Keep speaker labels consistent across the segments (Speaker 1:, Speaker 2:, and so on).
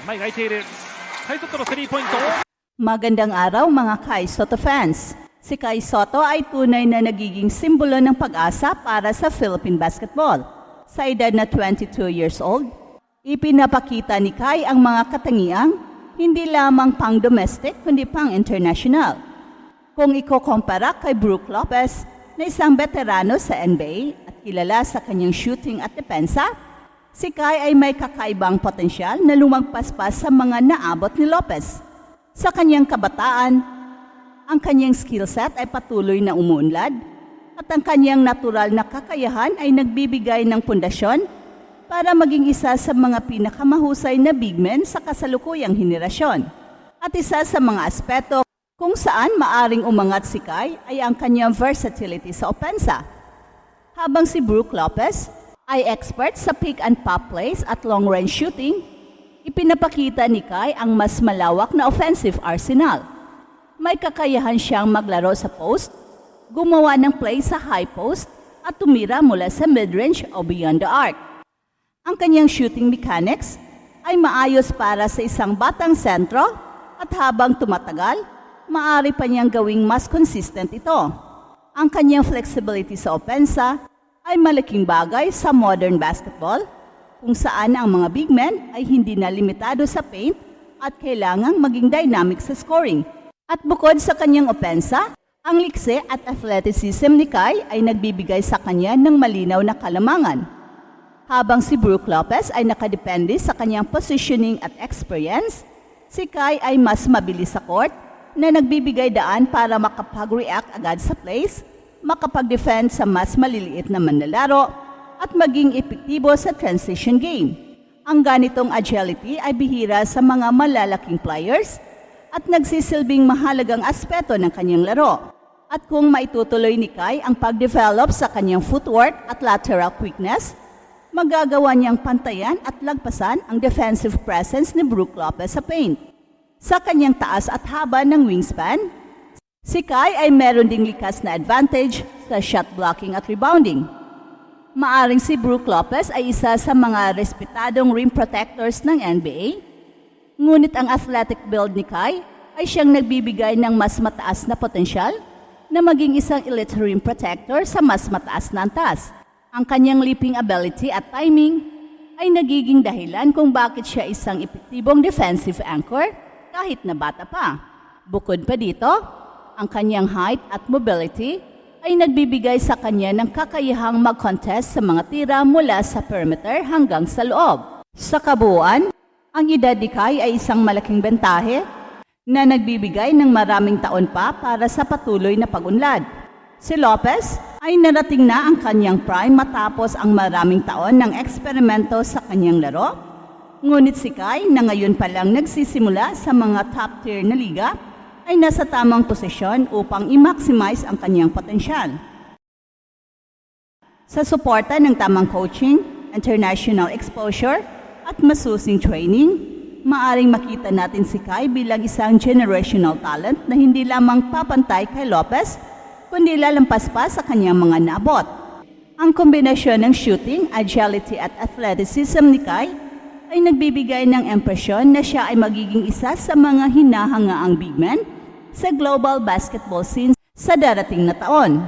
Speaker 1: 前が空いている。カイソットのスリーポイント。
Speaker 2: Magandang araw mga Kai Soto fans. Si Kai Soto ay tunay na nagiging simbolo ng pag-asa para sa Philippine basketball. Sa edad na 22 years old, ipinapakita ni Kai ang mga katangiang hindi lamang pang domestic kundi pang international. Kung ikukumpara kay Brook Lopez na isang veterano sa NBA at kilala sa kanyang shooting at depensa, si Kai ay may kakaibang potensyal na lumagpas pa sa mga naabot ni Lopez. Sa kanyang kabataan, ang kanyang skill set ay patuloy na umuunlad at ang kanyang natural na kakayahan ay nagbibigay ng pundasyon para maging isa sa mga pinakamahusay na big men sa kasalukuyang henerasyon. At isa sa mga aspeto kung saan maaring umangat si Kai ay ang kanyang versatility sa opensa. Habang si Brook Lopez ay expert sa pick and pop plays at long-range shooting, ipinapakita ni Kai ang mas malawak na offensive arsenal. May kakayahan siyang maglaro sa post, gumawa ng play sa high post, at tumira mula sa mid-range o beyond the arc. Ang kanyang shooting mechanics ay maayos para sa isang batang sentro at habang tumatagal, maaari pa niyang gawing mas consistent ito. Ang kanyang flexibility sa opensa ay malaking bagay sa modern basketball, kung saan ang mga big men ay hindi na limitado sa paint at kailangang maging dynamic sa scoring. At bukod sa kanyang opensa, ang likse at athleticism ni Kai ay nagbibigay sa kanya ng malinaw na kalamangan. Habang si Brook Lopez ay nakadepende sa kanyang positioning at experience, si Kai ay mas mabilis sa court na nagbibigay daan para makapag-react agad sa plays, makapag-defend sa mas maliliit na manlalaro, at maging epektibo sa transition game. Ang ganitong agility ay bihira sa mga malalaking players at nagsisilbing mahalagang aspeto ng kanyang laro. At kung maitutuloy ni Kai ang pag-develop sa kanyang footwork at lateral quickness, magagawa niyang pantayan at lagpasan ang defensive presence ni Brook Lopez sa paint. Sa kanyang taas at haba ng wingspan, si Kai ay meron ding likas na advantage sa shot blocking at rebounding. Maaring si Brook Lopez ay isa sa mga respetadong rim protectors ng NBA, ngunit ang athletic build ni Kai ay siyang nagbibigay ng mas mataas na potensyal na maging isang elite rim protector sa mas mataas na antas. Ang kanyang leaping ability at timing ay nagiging dahilan kung bakit siya isang epektibong defensive anchor kahit na bata pa. Bukod pa dito, ang kanyang height at mobility ay nagbibigay sa kanya ng kakayahang mag-contest sa mga tira mula sa perimeter hanggang sa loob. Sa kabuuan, ang edad ni Kai ay isang malaking bentahe na nagbibigay ng maraming taon pa para sa patuloy na pag-unlad. Si Lopez ay narating na ang kanyang prime matapos ang maraming taon ng eksperimento sa kanyang laro. Ngunit si Kai na ngayon pa lang nagsisimula sa mga top tier na liga ay nasa tamang posisyon upang i-maximize ang kanyang potensyal. Sa suporta ng tamang coaching, international exposure, at masusing training, maaring makita natin si Kai bilang isang generational talent na hindi lamang papantay kay Lopez, kundi lalampas pa sa kanyang mga naabot. Ang kombinasyon ng shooting, agility at athleticism ni Kai ay nagbibigay ng impresyon na siya ay magiging isa sa mga hinahangaang big men sa global basketball scene sa darating na taon.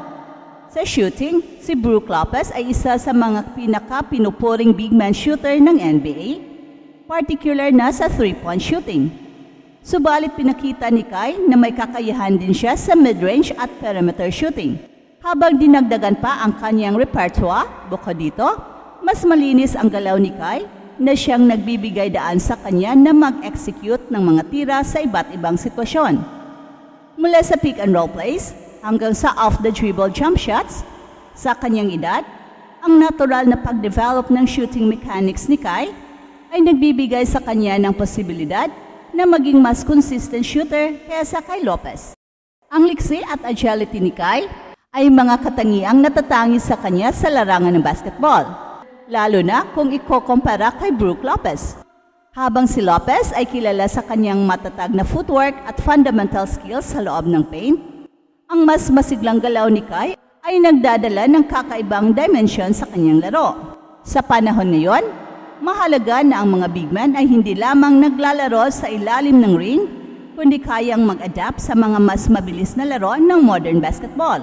Speaker 2: Sa shooting, si Brook Lopez ay isa sa mga pinaka-pinupuring big man shooter ng NBA, particular na sa three-point shooting. Subalit pinakita ni Kai na may kakayahan din siya sa mid-range at perimeter shooting. Habang dinagdagan pa ang kanyang repertoire, bukod dito, mas malinis ang galaw ni Kai na siyang nagbibigay daan sa kanya na mag-execute ng mga tira sa iba't ibang sitwasyon. Mula sa pick and roll plays hanggang sa off-the-dribble jump shots, sa kanyang edad, ang natural na pag-develop ng shooting mechanics ni Kai ay nagbibigay sa kanya ng posibilidad na maging mas consistent shooter kaysa kay Lopez. Ang liksi at agility ni Kai ay mga katangiang natatangi sa kanya sa larangan ng basketball, lalo na kung ikukumpara kay Brook Lopez. Habang si Lopez ay kilala sa kanyang matatag na footwork at fundamental skills sa loob ng paint, ang mas masiglang galaw ni Kai ay nagdadala ng kakaibang dimension sa kanyang laro. Sa panahon ngayon, mahalaga na ang mga big men ay hindi lamang naglalaro sa ilalim ng ring, kundi kayang mag-adapt sa mga mas mabilis na laro ng modern basketball.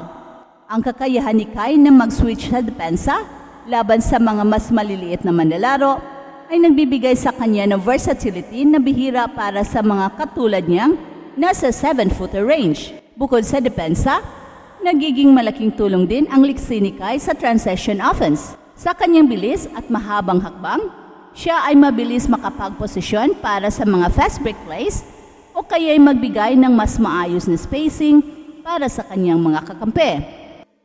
Speaker 2: Ang kakayahan ni Kai na mag-switch sa depensa laban sa mga mas maliliit na manlalaro ay nagbibigay sa kanya ng versatility na bihira para sa mga katulad niyang nasa 7-footer range. Bukod sa depensa, nagiging malaking tulong din ang liksi ni Kai sa transition offense. Sa kanyang bilis at mahabang hakbang, siya ay mabilis makapagposisyon para sa mga fast break plays o kaya'y magbigay ng mas maayos na spacing para sa kanyang mga kakampi.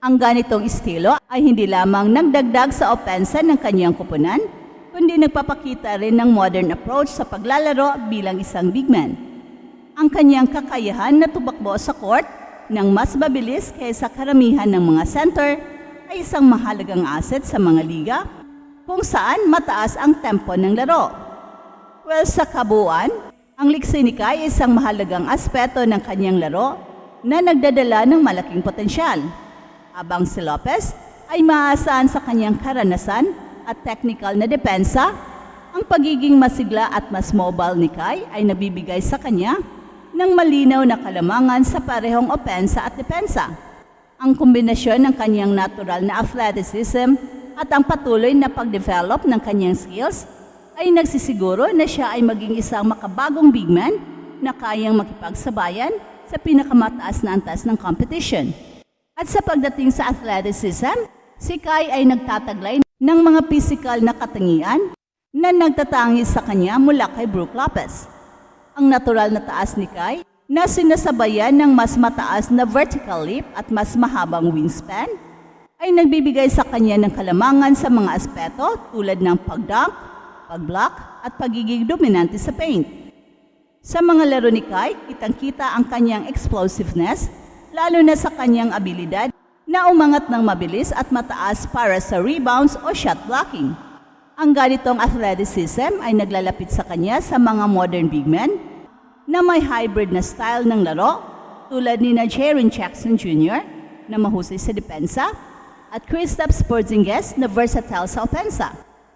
Speaker 2: Ang ganitong estilo ay hindi lamang nagdagdag sa opensa ng kanyang kupunan, kundi nagpapakita rin ng modern approach sa paglalaro bilang isang big man. Ang kanyang kakayahan na tumakbo sa court ng mas mabilis kaysa karamihan ng mga center ay isang mahalagang asset sa mga liga kung saan mataas ang tempo ng laro. Well, sa kabuuan, ang liksi ni Kai ay isang mahalagang aspeto ng kanyang laro na nagdadala ng malaking potensyal, habang si Lopez ay maaasahan sa kanyang karanasan at technical na depensa. Ang pagiging masigla at mas mobile ni Kai ay nabibigay sa kanya ng malinaw na kalamangan sa parehong opensa at depensa. Ang kombinasyon ng kanyang natural na athleticism at ang patuloy na pag-develop ng kanyang skills ay nagsisiguro na siya ay maging isang makabagong big man na kayang makipagsabayan sa pinakamataas na antas ng competition. At sa pagdating sa athleticism, si Kai ay nagtataglay ng mga physical na katangian na nagtatangi sa kanya mula kay Brook Lopez. Ang natural na taas ni Kai na sinasabayan ng mas mataas na vertical leap at mas mahabang wingspan ay nagbibigay sa kanya ng kalamangan sa mga aspeto tulad ng pag-dunk, pag-block at pagiging dominante sa paint. Sa mga laro ni Kai, kitang-kita ang kanyang explosiveness, lalo na sa kanyang abilidad na umangat ng mabilis at mataas para sa rebounds o shot blocking. Ang ganitong athleticism ay naglalapit sa kanya sa mga modern big men na may hybrid na style ng laro tulad ni na Jaren Jackson Jr. na mahusay sa depensa at Kristaps Porzingis na versatile sa opensa.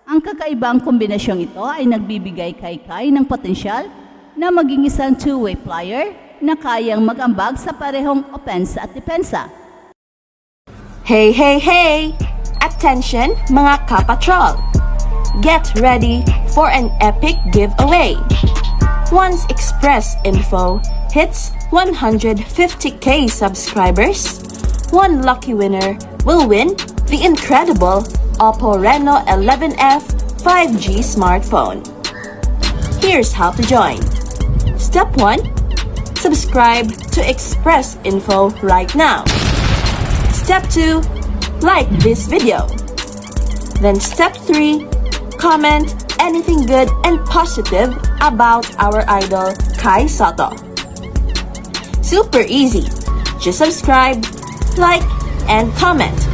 Speaker 2: Ang kakaibang kombinasyong ito ay nagbibigay kay Kai ng potensyal na maging isang two-way player na kayang mag-ambag sa parehong opensa at depensa.
Speaker 3: Hey, hey, hey! Attention mga kapatrol! Get ready for an epic giveaway. Once Express Info hits 150k subscribers, one lucky winner will win the incredible Oppo Reno 11F 5G smartphone. Here's how to join. Step 1. Subscribe to Express Info right now. Step 2. Like this video. Then step 3. Comment anything good and positive about our idol Kai Sotto. Super easy. Just subscribe, like, and comment.